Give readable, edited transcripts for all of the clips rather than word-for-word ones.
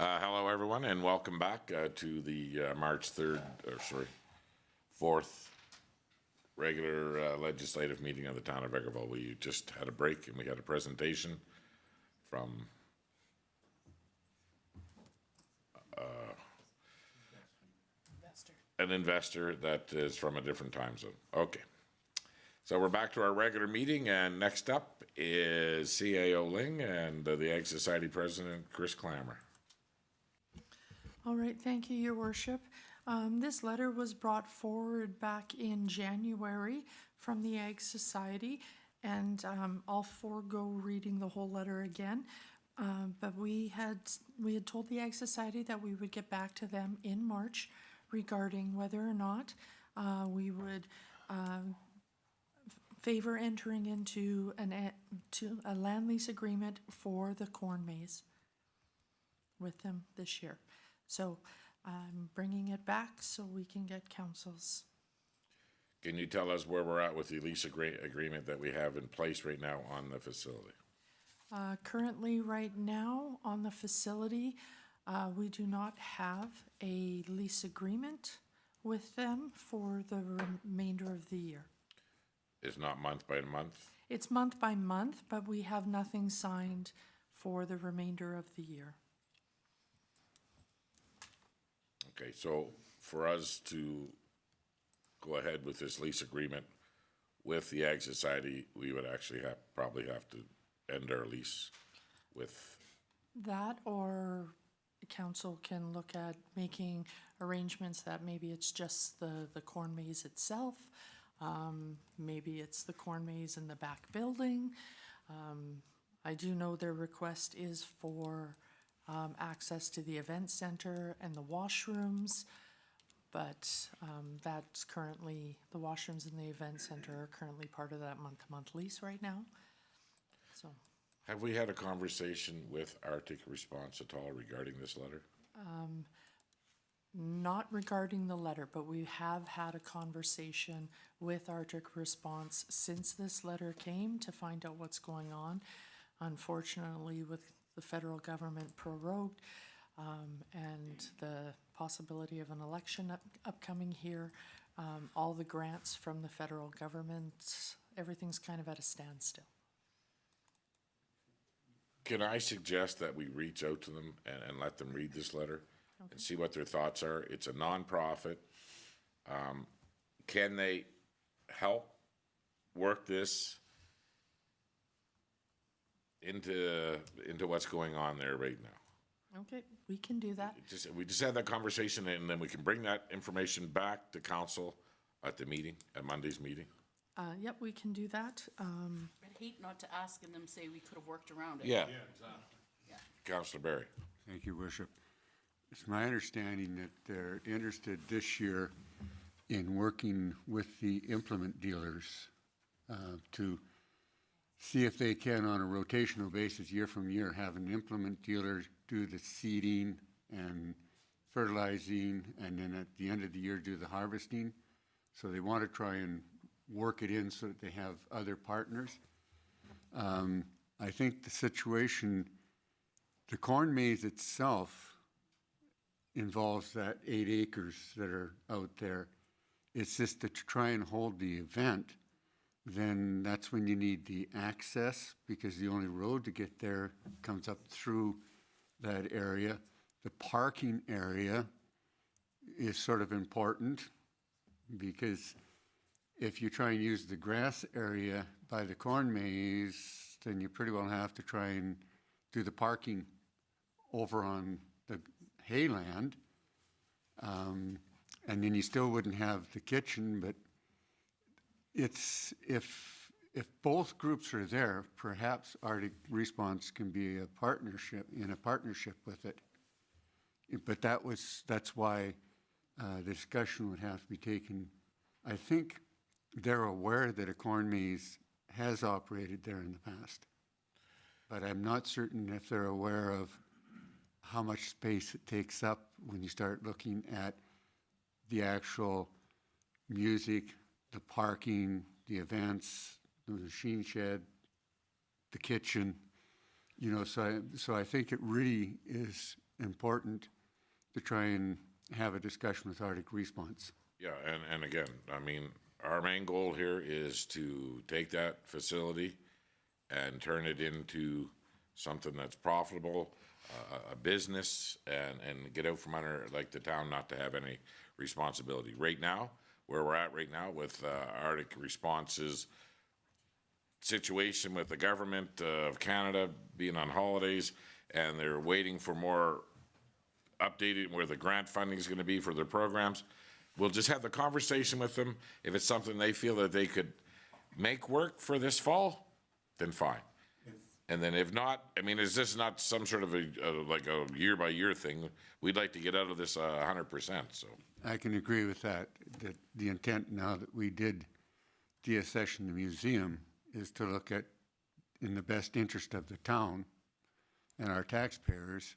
Hello, everyone, and welcome back to the March 3rd, 4th regular legislative meeting of the town of Vegreville. We just had a break and we had a presentation from an investor that is from a different time zone. Okay. So we're back to our regular meeting, and next up is CAO Ling and the Ag Society President, Chris Clammer. All right, thank you, Your Worship. This letter was brought forward back in January from the Ag Society, and I'll forego reading the whole letter again. But we had told the Ag Society that we would get back to them in March regarding whether or not we would favor entering into a land lease agreement for the corn maze with them this year. So I'm bringing it back so we can get councils. Can you tell us where we're at with the lease agreement that we have in place right now on the facility? Currently, right now, on the facility, we do not have a lease agreement with them for the remainder of the year. It's not month by month? It's month by month, but we have nothing signed for the remainder of the year. Okay, so for us to go ahead with this lease agreement with the Ag Society, we would actually probably have to end our lease with... That, or the council can look at making arrangements that maybe it's just the corn maze itself, maybe it's the corn maze in the back building. I do know their request is for access to the event center and the washrooms, but that's currently, the washrooms in the event center are currently part of that month-to-month lease right now. So, have we had a conversation with Arctic Response at all regarding this letter? Not regarding the letter, but we have had a conversation with Arctic Response since this letter came to find out what's going on. Unfortunately, with the federal government prorogued and the possibility of an election upcoming here, all the grants from the federal government, everything's kind of at a standstill. Can I suggest that we reach out to them and let them read this letter and see what their thoughts are? It's a nonprofit. Can they help work this into what's going on there right now? Okay, we can do that. We just had that conversation, and then we can bring that information back to council at the meeting, at Monday's meeting. Yep, we can do that. I'd hate not to ask and them say we could have worked around it. Yeah. Exactly. Yeah. Councillor Barry. Thank you, Worship. It's my understanding that they're interested this year in working with the implement dealers to see if they can, on a rotational basis, year from year, have an implement dealer do the seeding and fertilizing, and then at the end of the year do the harvesting. So they want to try and work it in so that they have other partners. I think the situation, the corn maze itself involves that 8 acres that are out there. It's just that to try and hold the event, then that's when you need the access, because the only road to get there comes up through that area. The parking area is sort of important, because if you try and use the grass area by the corn maze, then you pretty well have to try and do the parking over on the hayland. And then you still wouldn't have the kitchen, but it's, if both groups are there, perhaps Arctic Response can be a partnership with it. But that's why the discussion would have to be taken. I think they're aware that a corn maze has operated there in the past, but I'm not certain if they're aware of how much space it takes up when you start looking at the actual music, the parking, the events, the machine shed, the kitchen, you know, so I think it really is important to try and have a discussion with Arctic Response. Yeah, and again, I mean, our main goal here is to take that facility and turn it into something that's profitable, a business, and get out from under, like, the town not to have any responsibility. Right now, where we're at right now with Arctic Response's situation with the government of Canada being on holidays, and they're waiting for more updated where the grant funding is going to be for their programs. We'll just have the conversation with them. If it's something they feel that they could make work for this fall, then fine. And then if not, I mean, is this not some sort of like a year-by-year thing? We'd like to get out of this 100%, so. I can agree with that, that the intent now that we did deaccession the museum is to look at, in the best interest of the town and our taxpayers,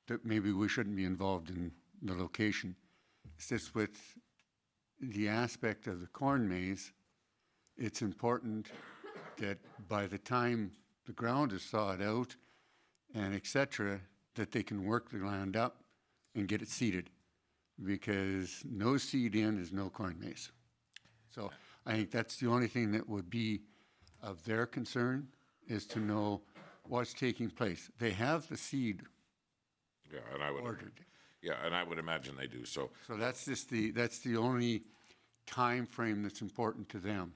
that maybe we shouldn't be involved in the location. It's just with the aspect of the corn maze, it's important that by the time the ground is thawed out and et cetera, that they can work the land up and get it seeded, because no seed in is no corn maze. So I think that's the only thing that would be of their concern, is to know what's taking place. They have the seed Yeah, and I would. ordered. Yeah, and I would imagine they do, so. So that's just that's the only time frame that's important to them.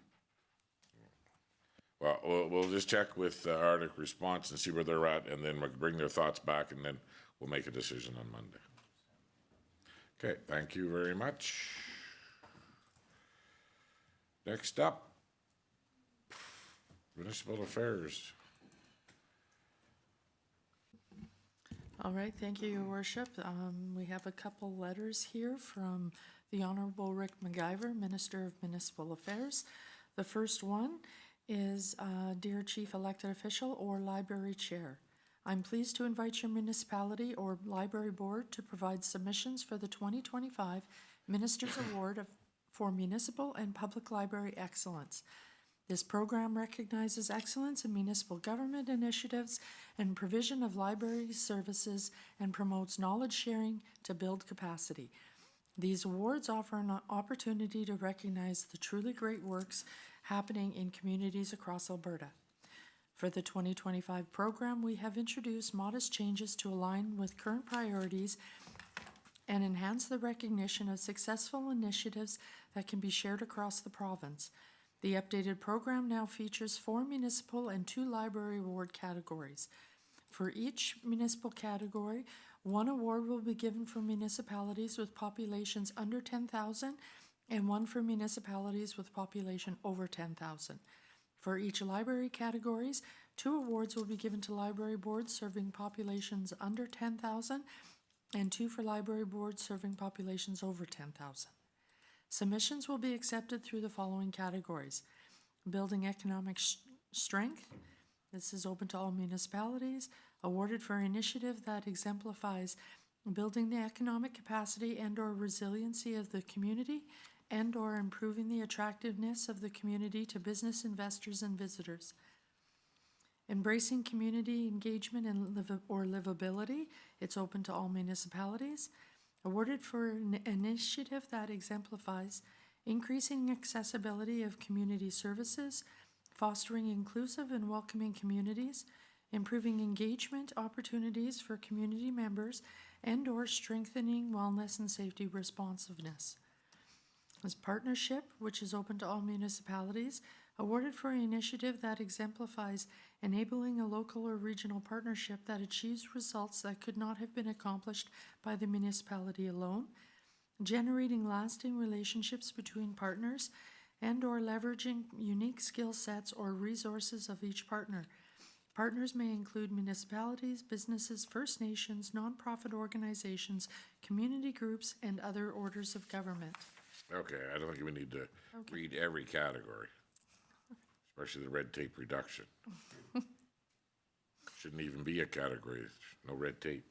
Well, we'll just check with Arctic Response and see where they're at, and then we'll bring their thoughts back, and then we'll make a decision on Monday. Okay, thank you very much. Next up, Municipal Affairs. All right, thank you, Your Worship. We have a couple letters here from the Honorable Rick McIver, Minister of Municipal Affairs. The first one is, Dear Chief Elected Official or Library Chair, I'm pleased to invite your municipality or library board to provide submissions for the 2025 Minister's Award for Municipal and Public Library Excellence. This program recognizes excellence in municipal government initiatives and provision of library services and promotes knowledge sharing to build capacity. These awards offer an opportunity to recognize the truly great works happening in communities across Alberta. For the 2025 program, we have introduced modest changes to align with current priorities and enhance the recognition of successful initiatives that can be shared across the province. The updated program now features 4 municipal and 2 library award categories. For each municipal category, 1 award will be given for municipalities with populations under 10,000 and 1 for municipalities with population over 10,000. For each library categories, 2 awards will be given to library boards serving populations under 10,000 and 2 for library boards serving populations over 10,000. Submissions will be accepted through the following categories: building economic strength. This is open to all municipalities, awarded for initiative that exemplifies building the economic capacity and or resiliency of the community and or improving the attractiveness of the community to business investors and visitors. Embracing community engagement and livability. It's open to all municipalities. Awarded for an initiative that exemplifies increasing accessibility of community services, fostering inclusive and welcoming communities, improving engagement opportunities for community members, and or strengthening wellness and safety responsiveness. As partnership, which is open to all municipalities, awarded for an initiative that exemplifies enabling a local or regional partnership that achieves results that could not have been accomplished by the municipality alone, generating lasting relationships between partners and or leveraging unique skill sets or resources of each partner. Partners may include municipalities, businesses, First Nations, nonprofit organizations, community groups, and other orders of government. Okay, I don't think we need to read every category, especially the red tape reduction. Shouldn't even be a category, no red tape.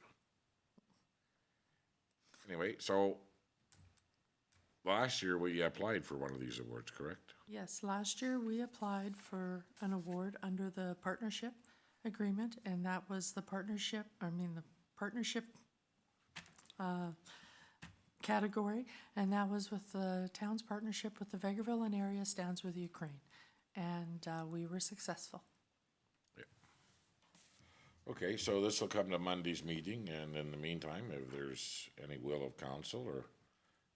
Anyway, so last year we applied for one of these awards, correct? Yes, last year we applied for an award under the partnership agreement, and that was the partnership category, and that was with the town's partnership with the Vegreville and area stands with Ukraine. And we were successful. Okay, so this will come to Monday's meeting, and in the meantime, if there's any will of council or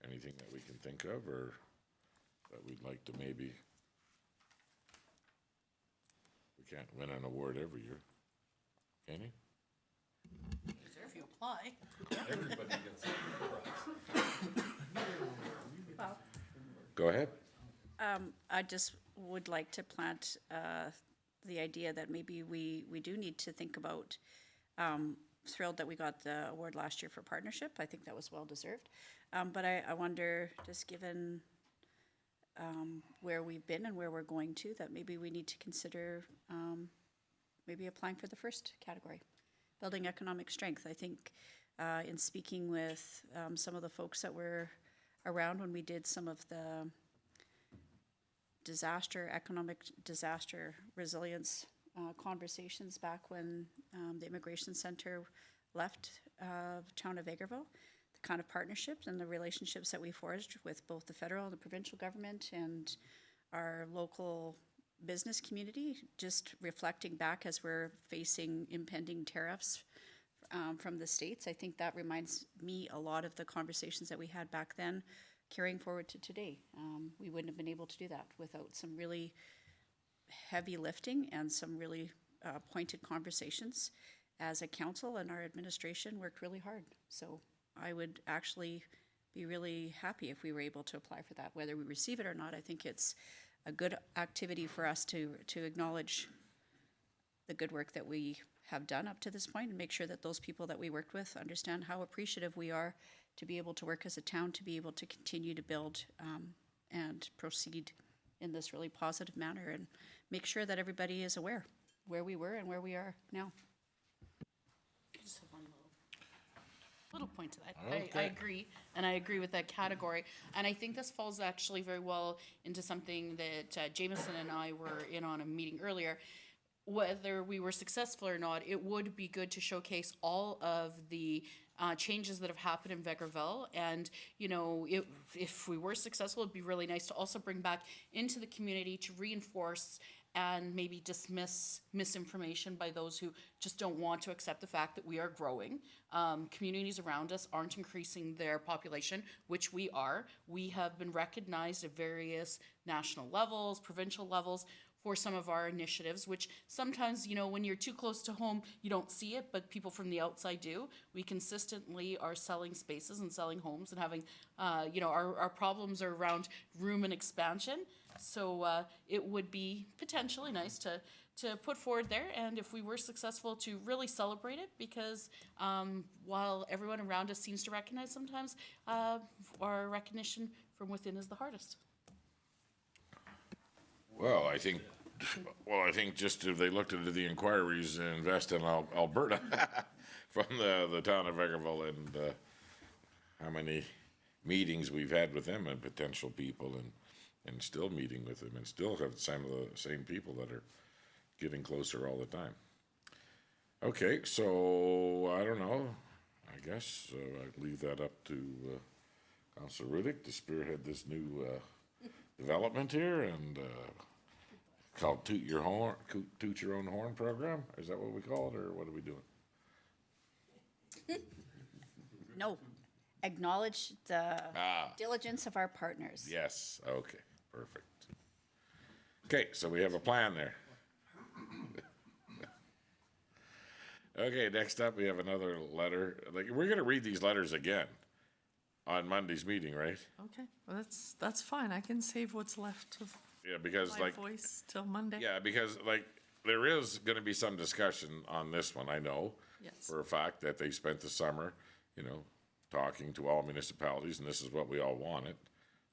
anything that we can think of, or that we'd like to maybe, we can't win an award every year, can you? If you apply. Go ahead. I just would like to plant the idea that maybe we do need to think about, thrilled that we got the award last year for partnership. I think that was well-deserved. But I wonder, just given where we've been and where we're going to, that maybe we need to consider maybe applying for the first category, building economic strength. I think in speaking with some of the folks that were around when we did some of the economic disaster resilience conversations back when the Immigration Center left town of Vegreville, the kind of partnerships and the relationships that we forged with both the federal and the provincial government and our local business community, just reflecting back as we're facing impending tariffs from the States. I think that reminds me a lot of the conversations that we had back then carrying forward to today. We wouldn't have been able to do that without some really heavy lifting and some really pointed conversations as a council, and our administration worked really hard. So I would actually be really happy if we were able to apply for that. Whether we receive it or not, I think it's a good activity for us to acknowledge the good work that we have done up to this point and make sure that those people that we worked with understand how appreciative we are to be able to work as a town, to be able to continue to build and proceed in this really positive manner, and make sure that everybody is aware where we were and where we are now. Just have one little point to that. I Okay. agree, and I agree with that category. And I think this falls actually very well into something that Jameson and I were in on a meeting earlier. Whether we were successful or not, it would be good to showcase all of the changes that have happened in Vegreville. And, you know, if we were successful, it'd be really nice to also bring back into the community to reinforce and maybe dismiss misinformation by those who just don't want to accept the fact that we are growing. Communities around us aren't increasing their population, which we are. We have been recognized at various national levels, provincial levels, for some of our initiatives, which sometimes, you know, when you're too close to home, you don't see it, but people from the outside do. We consistently are selling spaces and selling homes and having, you know, our problems are around room and expansion. So it would be potentially nice to put forward there, and if we were successful, to really celebrate it, because while everyone around us seems to recognize, sometimes our recognition from within is the hardest. Well, I think just if they looked into the inquiries and invest in Alberta from the town of Vegreville, and how many meetings we've had with them and potential people, and still meeting with them, and still have some of the same people that are getting closer all the time. Okay, so I don't know. I guess I leave that up to Councilor Rudick to spearhead this new development here, and called Toot Your Own Horn program. Is that what we call it, or what are we doing? No, acknowledge the diligence of our partners. Yes. Okay. Perfect. Okay, so we have a plan there. Okay, next up we have another letter. Like, we're gonna read these letters again on Monday's meeting, right? Okay, well, that's fine. I can save what's left of Yeah, because my like, voice till Monday. yeah, because like, there is gonna be some discussion on this one, I know. Yes. For a fact that they spent the summer, you know, talking to all municipalities, and this is what we all wanted.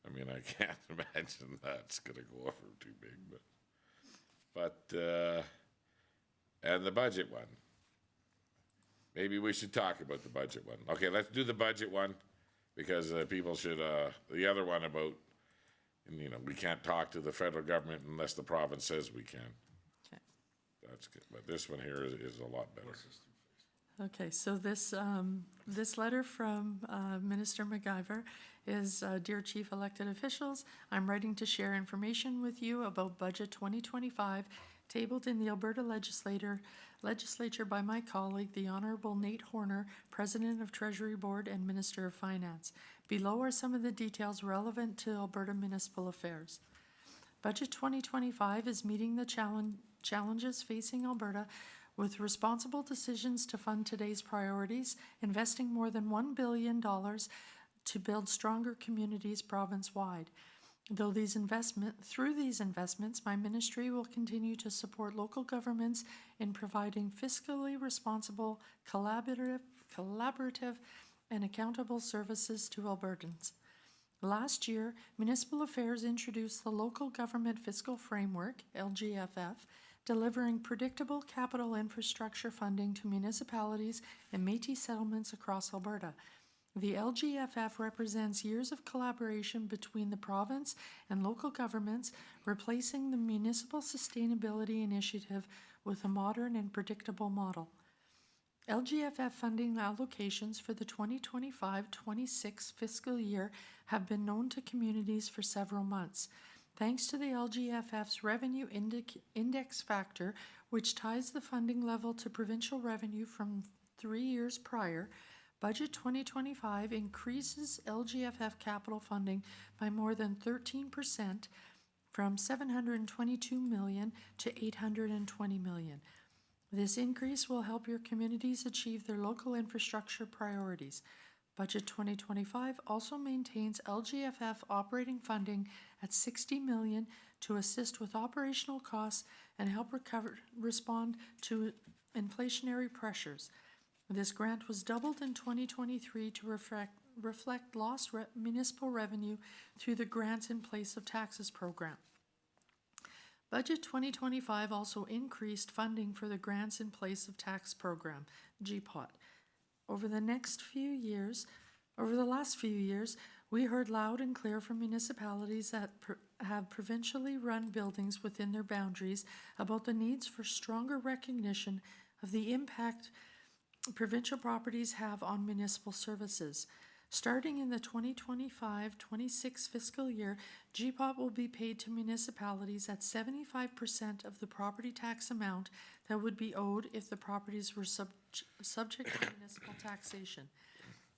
I mean, I can't imagine that's gonna go over too big, but, and the budget one. Maybe we should talk about the budget one. Okay, let's do the budget one, because people should, the other one about, you know, we can't talk to the federal government unless the province says we can. Okay. That's good, but this one here is a lot better. Okay, so this letter from Minister MacGyver is, Dear Chief Elected Officials, I'm writing to share information with you about Budget 2025 tabled in the Alberta Legislature by my colleague, the Honourable Nate Horner, President of Treasury Board and Minister of Finance. Below are some of the details relevant to Alberta municipal affairs. Budget 2025 is meeting the challenges facing Alberta with responsible decisions to fund today's priorities, investing more than $1 billion to build stronger communities province-wide. Through these investments, my ministry will continue to support local governments in providing fiscally responsible, collaborative, and accountable services to Albertans. Last year, Municipal Affairs introduced the Local Government Fiscal Framework, LGFF, delivering predictable capital infrastructure funding to municipalities and Métis settlements across Alberta. The LGFF represents years of collaboration between the province and local governments, replacing the Municipal Sustainability Initiative with a modern and predictable model. LGFF funding allocations for the 2025-26 fiscal year have been known to communities for several months. Thanks to the LGFF's revenue index factor, which ties the funding level to provincial revenue from 3 years prior, Budget 2025 increases LGFF capital funding by more than 13%, from $722 million to $820 million. This increase will help your communities achieve their local infrastructure priorities. Budget 2025 also maintains LGFF operating funding at $60 million to assist with operational costs and help respond to inflationary pressures. This grant was doubled in 2023 to reflect lost municipal revenue through the Grants in Place of Taxes program. Budget 2025 also increased funding for the Grants in Place of Tax program, GPOT. Over the last few years, we heard loud and clear from municipalities that have provincially run buildings within their boundaries about the needs for stronger recognition of the impact provincial properties have on municipal services. Starting in the 2025-26 fiscal year, GPOT will be paid to municipalities at 75% of the property tax amount that would be owed if the properties were subject to municipal taxation.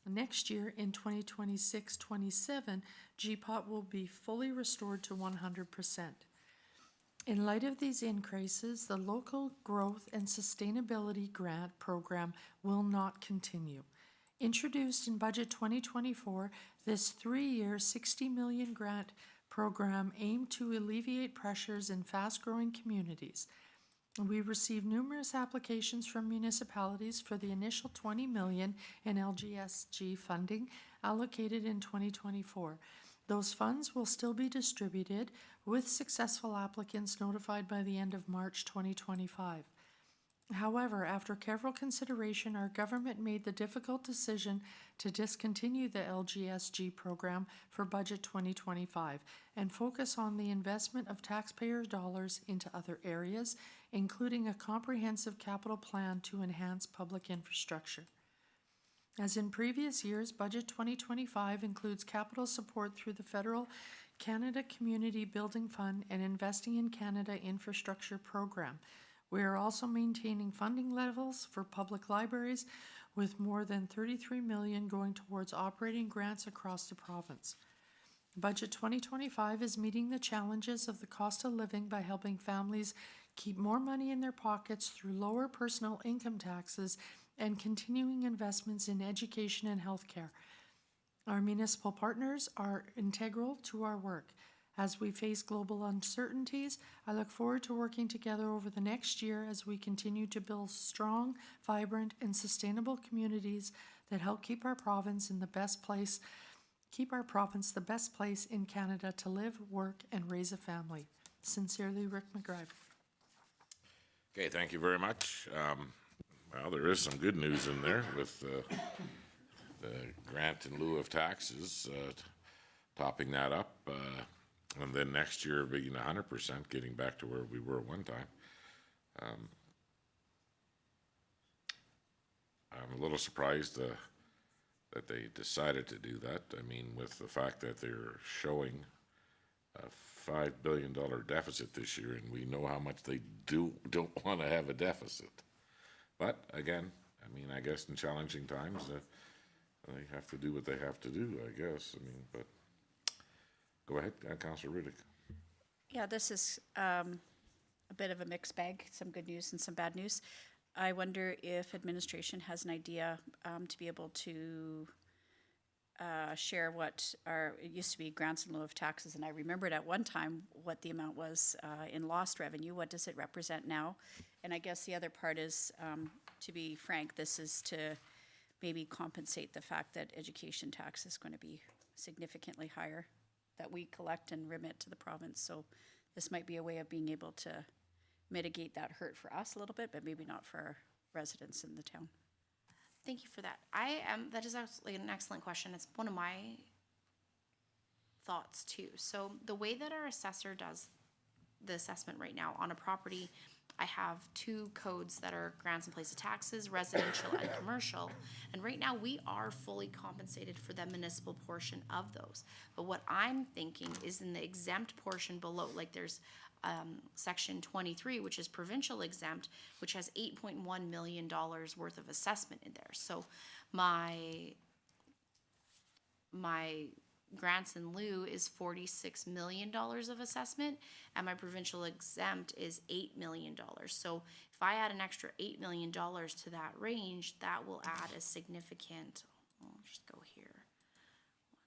Next year, in 2026-27, GPOT will be fully restored to 100%. In light of these increases, the Local Growth and Sustainability Grant Program will not continue. Introduced in Budget 2024, this 3-year $60 million grant program aimed to alleviate pressures in fast-growing communities. We received numerous applications from municipalities for the initial $20 million in LGSG funding allocated in 2024. Those funds will still be distributed, with successful applicants notified by the end of March 2025. However, after careful consideration, our government made the difficult decision to discontinue the LGSG program for Budget 2025 and focus on the investment of taxpayer dollars into other areas, including a comprehensive capital plan to enhance public infrastructure. As in previous years, Budget 2025 includes capital support through the federal Canada Community Building Fund and Investing in Canada Infrastructure Program. We are also maintaining funding levels for public libraries, with more than $33 million going towards operating grants across the province. Budget 2025 is meeting the challenges of the cost of living by helping families keep more money in their pockets through lower personal income taxes and continuing investments in education and healthcare. Our municipal partners are integral to our work. As we face global uncertainties, I look forward to working together over the next year as we continue to build strong, vibrant, and sustainable communities that help keep our province the best place in Canada to live, work, and raise a family. Sincerely, Rick McGrive. Okay, thank you very much. Well, there is some good news in there with the grant in lieu of taxes, topping that up. And then next year being 100%, getting back to where we were one time. I'm a little surprised that they decided to do that. I mean, with the fact that they're showing a $5 billion deficit this year, and we know how much they don't want to have a deficit. But again, I mean, I guess in challenging times, they have to do what they have to do, I guess. I mean, but go ahead, Councillor Rudick. Yeah, this is a bit of a mixed bag, some good news and some bad news. I wonder if administration has an idea to be able to share what it used to be grants in lieu of taxes, and I remembered at one time what the amount was in lost revenue. What does it represent now? And I guess the other part is, to be frank, this is to maybe compensate the fact that education tax is going to be significantly higher that we collect and remit to the province. So this might be a way of being able to mitigate that hurt for us a little bit, but maybe not for our residents in the town. Thank you for that. That is actually an excellent question. It's one of my thoughts too. So the way that our assessor does the assessment right now on a property, I have two codes that are grants in place of taxes, residential and commercial. And right now we are fully compensated for the municipal portion of those. But what I'm thinking is in the exempt portion below, like there's section 23, which is provincial exempt, which has $8.1 million worth of assessment in there. So my grants in lieu is $46 million of assessment, and my provincial exempt is $8 million. So if I add an extra $8 million to that range, that will add a significant, I'll just go here,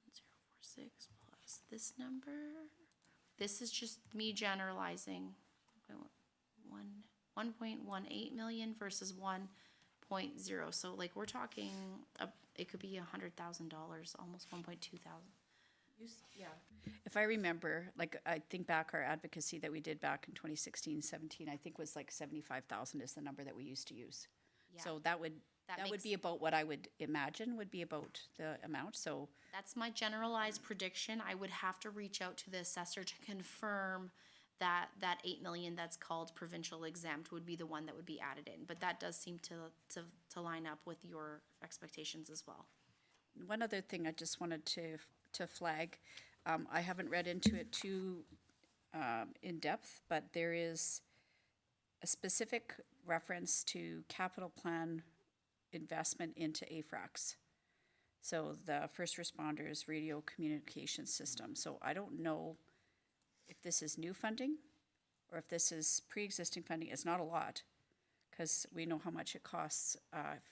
1046 plus this number. This is just me generalizing, 1.18 million versus 1.0. So like we're talking, it could be $100,000, almost 1.2 thousand. Yeah. If I remember, like I think back our advocacy that we did back in 2016, 17, I think was like 75,000 is the number that we used to use. Yeah. So that would makes- be about what I would imagine would be about the amount. So That's my generalized prediction. I would have to reach out to the assessor to confirm that 8 million that's called provincial exempt would be the one that would be added in. But that does seem to line up with your expectations as well. one other thing I just wanted to flag, I haven't read into it too in depth, but there is a specific reference to capital plan investment into AFRACs. So the first responders radio communication system. So I don't know if this is new funding or if this is pre-existing funding. It's not a lot because we know how much it costs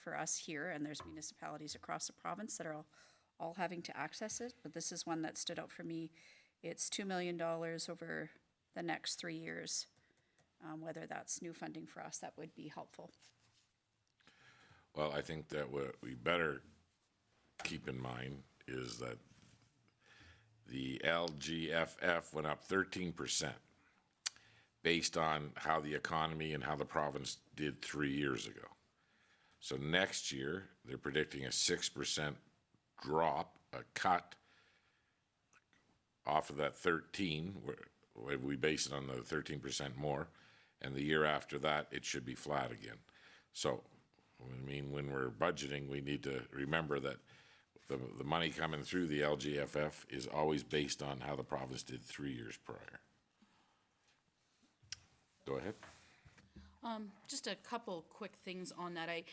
for us here, and there's municipalities across the province that are all having to access it. But this is one that stood out for me. It's $2 million over the next 3 years. Whether that's new funding for us, that would be helpful. Well, I think that what we better keep in mind is that the LGFF went up 13% based on how the economy and how the province did 3 years ago. So next year, they're predicting a 6% drop, a cut off of that 13, where we base it on the 13% more, and the year after that, it should be flat again. So, I mean, when we're budgeting, we need to remember that the money coming through the LGFF is always based on how the province did 3 years prior. Go ahead. Just a couple quick things on that. I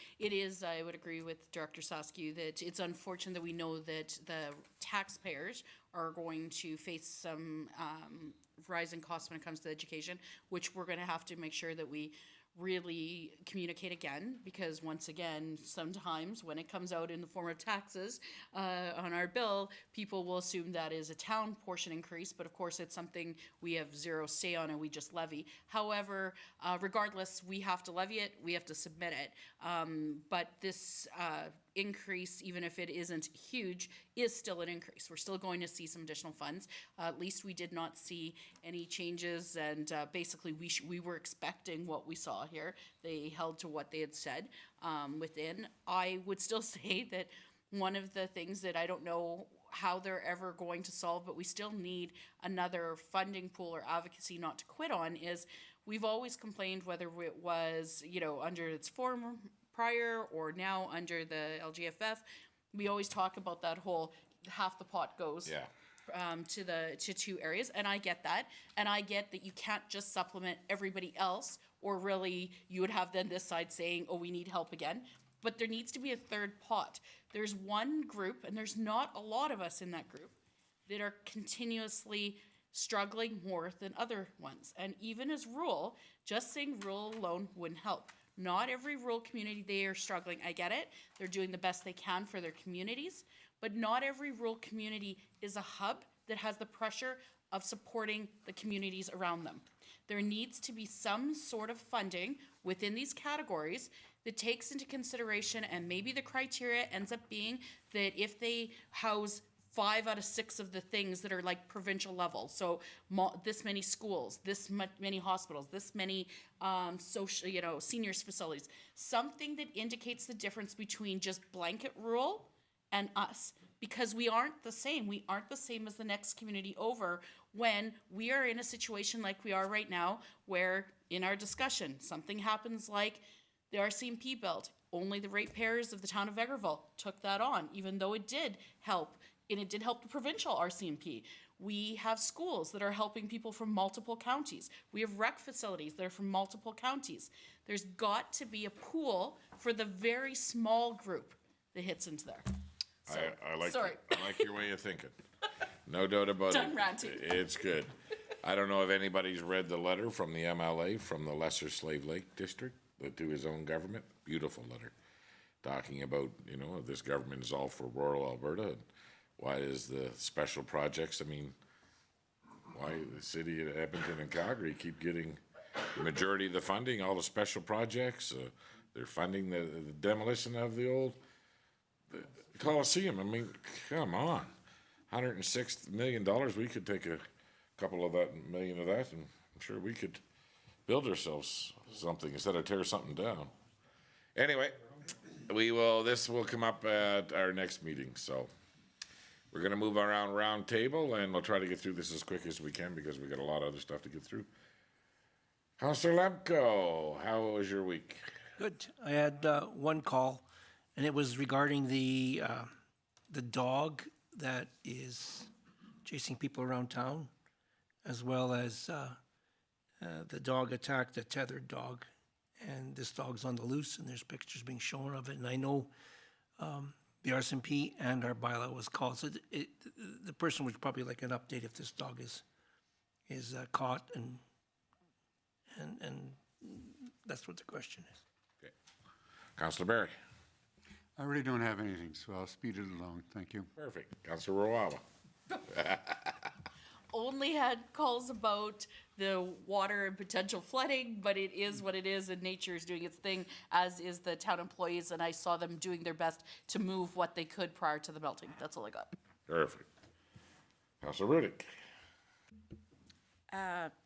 would agree with Director Saskew that it's unfortunate that we know that the taxpayers are going to face some rising costs when it comes to education, which we're going to have to make sure that we really communicate again, because once again, sometimes when it comes out in the form of taxes on our bill, people will assume that is a town portion increase, but of course it's something we have zero say on and we just levy. However, regardless, we have to levy it, we have to submit it. But this increase, even if it isn't huge, is still an increase. We're still going to see some additional funds. At least we did not see any changes, and basically we were expecting what we saw here. They held to what they had said within. I would still say that one of the things that I don't know how they're ever going to solve, but we still need another funding pool or advocacy not to quit on, is we've always complained, whether it was, under its former prior or now under the LGFF, we always talk about that whole half the pot goes Yeah. to two areas, and I get that, and I get that you can't just supplement everybody else, or really you would have then this side saying, oh, we need help again. But there needs to be a third pot. There's one group, and there's not a lot of us in that group, that are continuously struggling more than other ones. And even as rural, just saying rural alone wouldn't help. Not every rural community, they are struggling. I get it. They're doing the best they can for their communities, but not every rural community is a hub that has the pressure of supporting the communities around them. There needs to be some sort of funding within these categories that takes into consideration, and maybe the criteria ends up being that if they house 5 out of 6 of the things that are like provincial level, so this many schools, this many hospitals, this many social, seniors facilities, something that indicates the difference between just blanket rural and us, because we aren't the same. We aren't the same as the next community over when we are in a situation like we are right now, where in our discussion, something happens like the RCMP built. Only the ratepayers of the town of Vegreville took that on, even though it did help, and it did help the provincial RCMP. We have schools that are helping people from multiple counties. We have rec facilities that are from multiple counties. There's got to be a pool for the very small group that hits into there. So, I like sorry. I like your way of thinking. No doubt about it. Done ranting. It's good. I don't know if anybody's read the letter from the MLA from the Lesser Slave Lake District to his own government. Beautiful letter, talking about this government is all for rural Alberta. And why is the special projects? I mean, why the city of Edmonton and Calgary keep getting the majority of the funding, all the special projects? They're funding the demolition of the old Coliseum. I mean, come on, $106 million. We could take a couple of that million of that, and I'm sure we could build ourselves something instead of tear something down. Anyway, this will come up at our next meeting. So we're gonna move around round table, and we'll try to get through this as quick as we can because we got a lot of other stuff to get through. Councillor Lemko, how was your week? Good. I had one call, and it was regarding the dog that is chasing people around town, as well as the dog attacked a tethered dog, and this dog's on the loose, and there's pictures being shown of it. And I know the RCMP and our bylaw was called, so the person would probably like an update if this dog is caught, and that's what the question is. Okay. Councillor Barry. I really don't have anything, so I'll speed it along. Thank you. Perfect. Councillor Rowawa. Only had calls about the water and potential flooding, but it is what it is, and nature is doing its thing, as is the town employees, and I saw them doing their best to move what they could prior to the melting. That's all I got. Perfect. Councillor Rudick.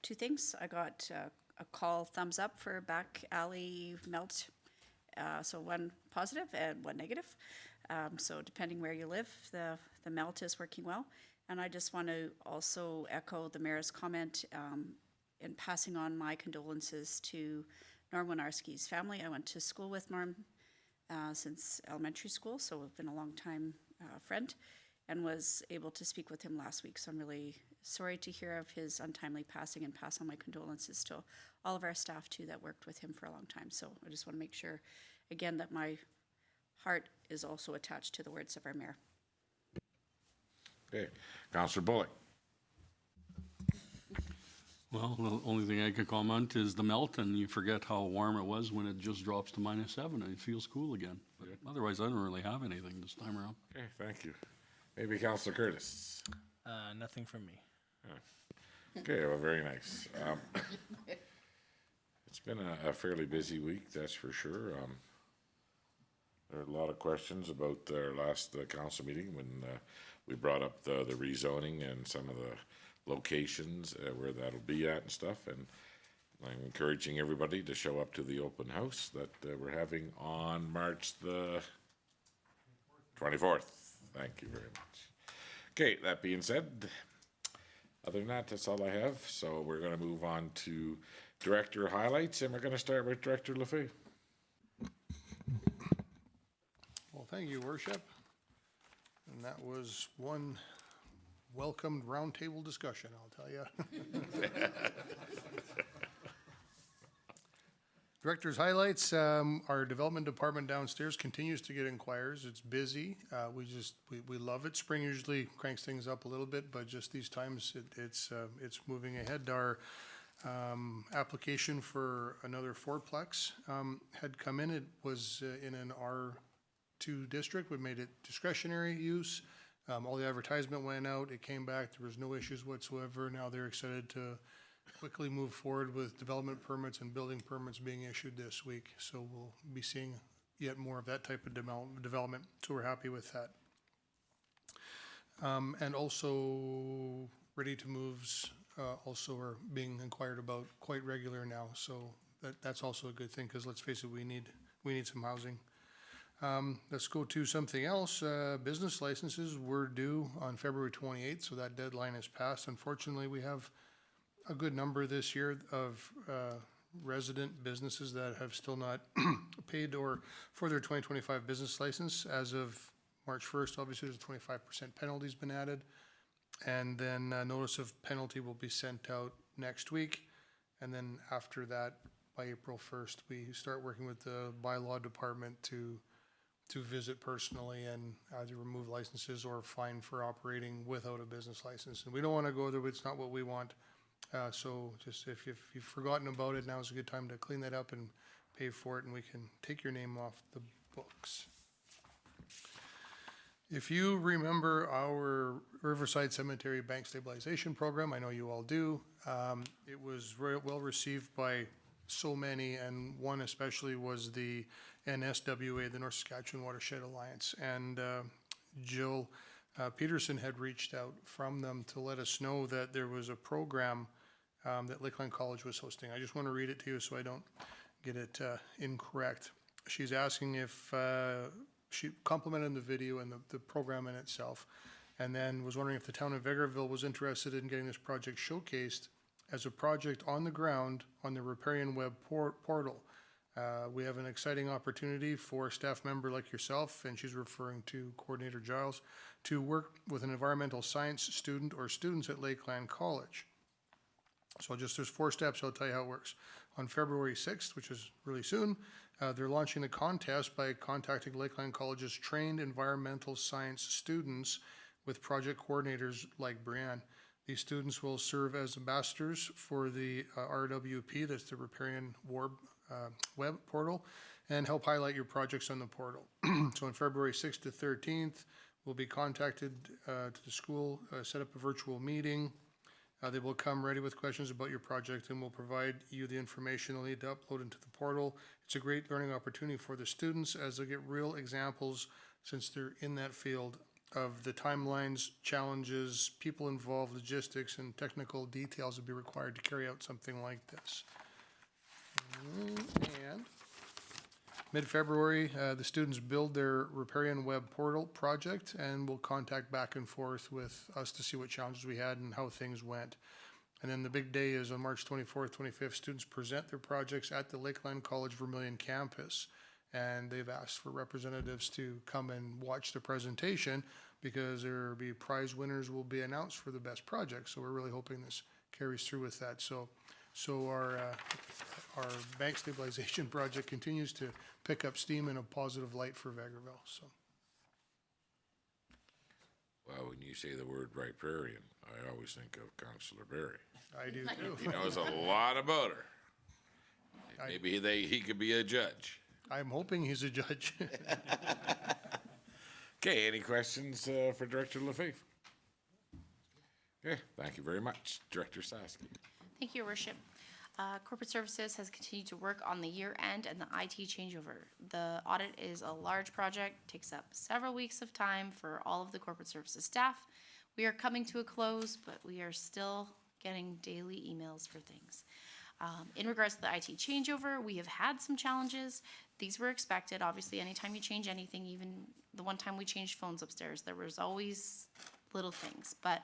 2 things. I got a call, thumbs up for back alley melt. So 1 positive and 1 negative. So depending where you live, the melt is working well. And I just want to also echo the mayor's comment in passing on my condolences to Norm Winarski's family. I went to school with Norm since elementary school, so we've been a long time friend, and was able to speak with him last week. So I'm really sorry to hear of his untimely passing, and pass on my condolences to all of our staff too that worked with him for a long time. So I just want to make sure, again, that my heart is also attached to the words of our mayor. Okay. Councillor Bullock. Well, the only thing I could comment is the melt, and you forget how warm it was when it just drops to -7 and it feels cool again. But otherwise, I don't really have anything this time around. Okay, thank you. Maybe Councillor Curtis. Nothing from me. Okay, well, very nice. It's been a fairly busy week, that's for sure. There are a lot of questions about our last council meeting when we brought up the rezoning and some of the locations where that'll be at and stuff. And I'm encouraging everybody to show up to the open house that we're having on March the 24th. Thank you very much. Okay, that being said, other than that, that's all I have. So we're going to move on to director highlights, and we're going to start with Director Lefebvre. thank you, Worship. And that was one welcomed roundtable discussion, I'll tell you. Director's highlights, our development department downstairs continues to get inquiries. It's busy. We love it. Spring usually cranks things up a little bit, but just these times it's moving ahead. Our application for another fourplex had come in. It was in an R2 district. We made it discretionary use. All the advertisement went out. It came back. There was no issues whatsoever. Now they're excited to quickly move forward with development permits and building permits being issued this week. So we'll be seeing yet more of that type of development. So we're happy with that. And also ready to moves also are being inquired about quite regular now. So that's also a good thing, because let's face it, we need some housing. Let's go to something else. Business licenses were due on February 28th, so that deadline is passed. Unfortunately, we have a good number this year of resident businesses that have still not paid or for their 2025 business license. As of March 1st, obviously, there's a 25% penalty's been added. And then notice of penalty will be sent out next week. And then after that, by April 1st, we start working with the bylaw department to visit personally and either remove licenses or fine for operating without a business license. And we don't want to go there, it's not what we want. So just if you've forgotten about it, now is a good time to clean that up and pay for it, and we can take your name off the books. If you remember our Riverside Cemetery Bank Stabilization Program, I know you all do. It was very well received by so many, and one especially was the NSWA, the North Saskatchewan Watershed Alliance. And Jill Peterson had reached out from them to let us know that there was a program that Lakeland College was hosting. I just want to read it to you so I don't get it incorrect. She's asking if she complimented the video and the program in itself, and then was wondering if the town of Vegreville was interested in getting this project showcased as a project on the ground on the Riparian Web portal. We have an exciting opportunity for a staff member like yourself, and she's referring to Coordinator Giles, to work with an environmental science student or students at Lakeland College. So there's 4 steps. I'll tell you how it works. On February 6th, which is really soon, they're launching the contest by contacting Lakeland College's trained environmental science students with project coordinators like Brianne. These students will serve as ambassadors for the RWP, that's the Riparian Web portal, and help highlight your projects on the portal. So on February 6th to 13th, we'll be contacted to the school, set up a virtual meeting. They will come ready with questions about your project, and will provide you the information they'll need to upload into the portal. It's a great learning opportunity for the students, as they get real examples, since they're in that field, of the timelines, challenges, people involved, logistics, and technical details that be required to carry out something like this. And mid-February, the students build their Riparian Web portal project, and will contact back and forth with us to see what challenges we had and how things went. And then the big day is on March 24th, 25th, students present their projects at the Lakeland College Vermilion campus. And they've asked for representatives to come and watch the presentation, because there will be prize winners will be announced for the best project. So we're really hoping this carries through with that. So our bank stabilization project continues to pick up steam in a positive light for Vegreville. So. Well, when you say the word riparian, I always think of Councillor Barry. I do too. He knows a lot about her. Maybe he could be a judge. I'm hoping he's a judge. Okay, any questions for Director Lefebvre? Okay, thank you very much. Director Saski. Thank you, Your Worship. Corporate Services has continued to work on the year-end and the IT changeover. The audit is a large project, takes up several weeks of time for all of the Corporate Services staff. We are coming to a close, but we are still getting daily emails for things. In regards to the IT changeover, we have had some challenges. These were expected. Obviously, anytime you change anything, even the one time we changed phones upstairs, there was always little things. But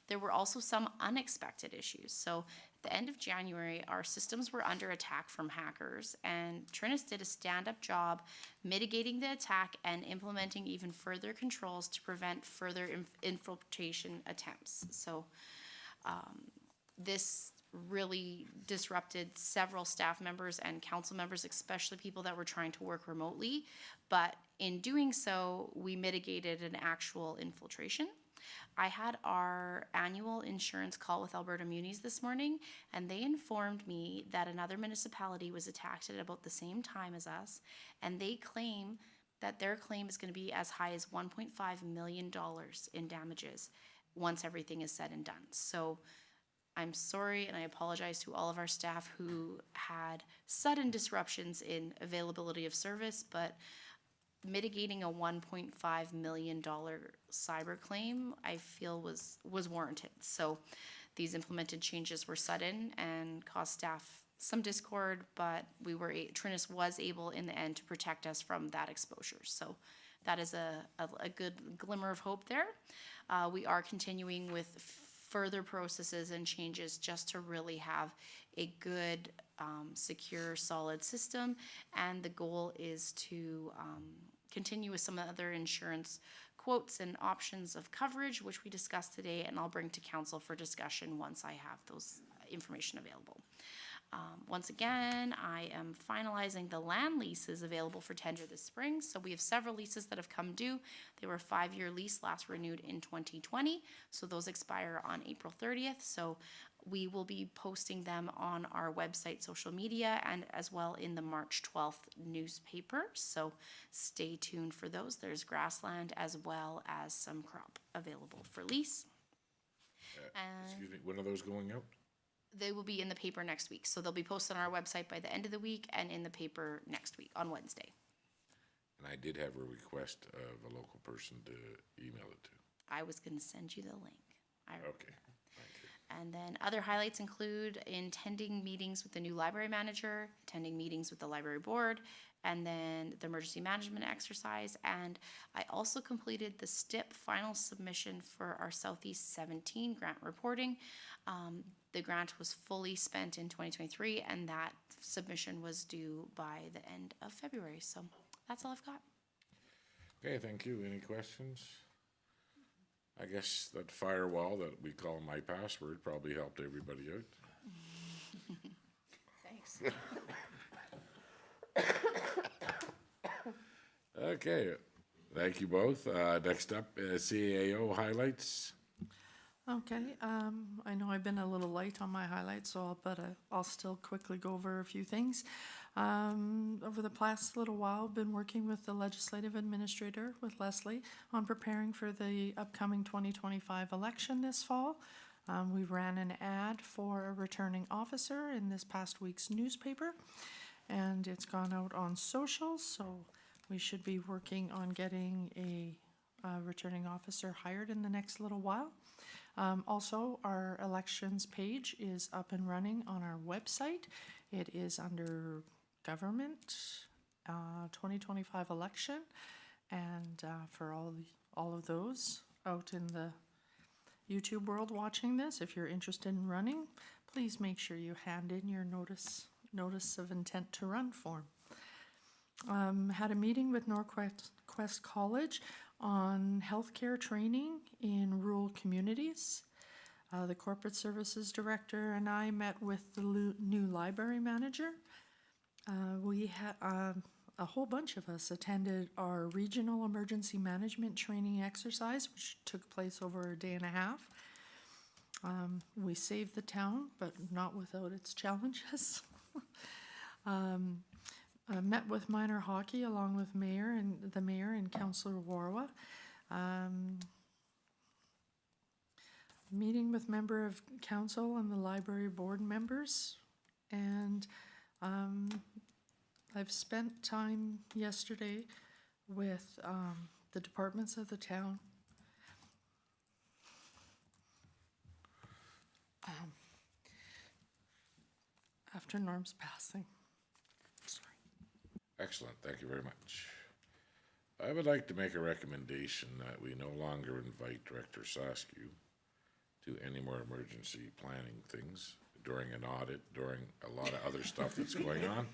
there were also some unexpected issues. So the end of January, our systems were under attack from hackers, and Trinus did a stand-up job mitigating the attack and implementing even further controls to prevent further infiltration attempts. So this really disrupted several staff members and council members, especially people that were trying to work remotely. But in doing so, we mitigated an actual infiltration. I had our annual insurance call with Alberta Munis this morning, and they informed me that another municipality was attacked at about the same time as us, and they claim that their claim is going to be as high as $1.5 million in damages once everything is said and done. So I'm sorry, and I apologize to all of our staff who had sudden disruptions in availability of service, but mitigating a $1.5 million cyber claim, I feel was warranted. So these implemented changes were sudden and caused staff some discord, but Trinus was able in the end to protect us from that exposure. So that is a good glimmer of hope there. We are continuing with further processes and changes just to really have a good, secure, solid system. And the goal is to continue with some other insurance quotes and options of coverage, which we discussed today, and I'll bring to council for discussion once I have those information available. Once again, I am finalizing the land leases available for tender this spring. So we have several leases that have come due. They were a 5-year lease, last renewed in 2020. So those expire on April 30th. So we will be posting them on our website, social media, and as well in the March 12th newspaper. So stay tuned for those. There's grassland as well as some crop available for lease. Excuse me, when are those going out? They will be in the paper next week. So they'll be posted on our website by the end of the week and in the paper next week on Wednesday. And I did have a request of a local person to email it to. I was going to send you the link. Okay, thank you. And then other highlights include attending meetings with the new library manager, attending meetings with the library board, and then the emergency management exercise. And I also completed the STIP final submission for our Southeast 17 grant reporting. The grant was fully spent in 2023, and that submission was due by the end of February. So that's all I've got. Okay, thank you. Any questions? I guess that firewall that we call my password probably helped everybody out. Thanks. Okay, thank you both. Next up, CAO highlights. Okay, I know I've been a little light on my highlights, but I'll still quickly go over a few things. Over the past little while, I've been working with the legislative administrator, with Leslie, on preparing for the upcoming 2025 election this fall. We ran an ad for a returning officer in this past week's newspaper, and it's gone out on socials, so we should be working on getting a returning officer hired in the next little while. Also, our elections page is up and running on our website. It is under Government 2025 election, and for all of those out in the YouTube world watching this, if you're interested in running, please make sure you hand in your notice of intent to run form. Had a meeting with Northwest College on healthcare training in rural communities. The corporate services director and I met with the new library manager. We had a whole bunch of us attended our regional emergency management training exercise, which took place over a day and a half. We saved the town, but not without its challenges. I met with minor hockey along with the mayor and Councillor Warwa. Meeting with member of council and the library board members, and I've spent time yesterday with the departments of the town. After Norm's passing. Excellent, thank you very much. I would like to make a recommendation that we no longer invite Director Saskew to any more emergency planning things. during an audit, during a lot of other stuff that's going on,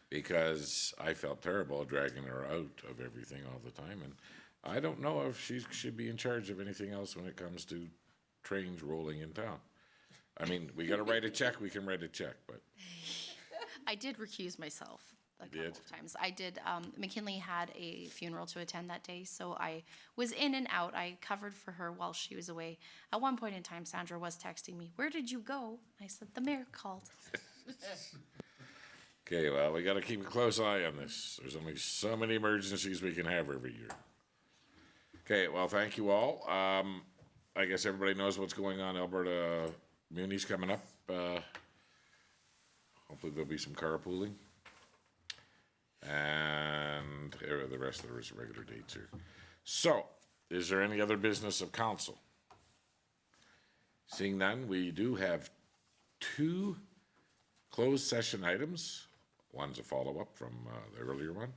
because I felt terrible dragging her out of everything all the time, and I don't know if she should be in charge of anything else when it comes to trains rolling in town. I mean, we gotta write a check, we can write a check, but I did recuse myself a couple did? of times. I did, McKinley had a funeral to attend that day, so I was in and out. I covered for her while she was away. At one point in time, Sandra was texting me, "Where did you go?" I said, "The mayor called." okay, well, we gotta keep a close eye on this. There's only so many emergencies we can have every year. Okay, well, thank you all. I guess everybody knows what's going on. Alberta Muni's coming up. Hopefully there'll be some carpooling. And the rest of the regular dates here. So, is there any other business of council? Seeing none, we do have 2 closed session items. One's a follow-up from the earlier one,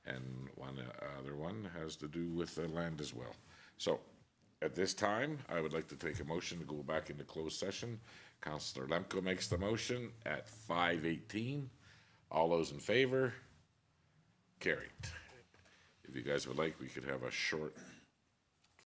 and one other one has to do with the land as well. So, at this time, I would like to take a motion to go back into closed session. Councillor Lemko makes the motion at 5:18. All those in favor? Carried. If you guys would like, we could have a short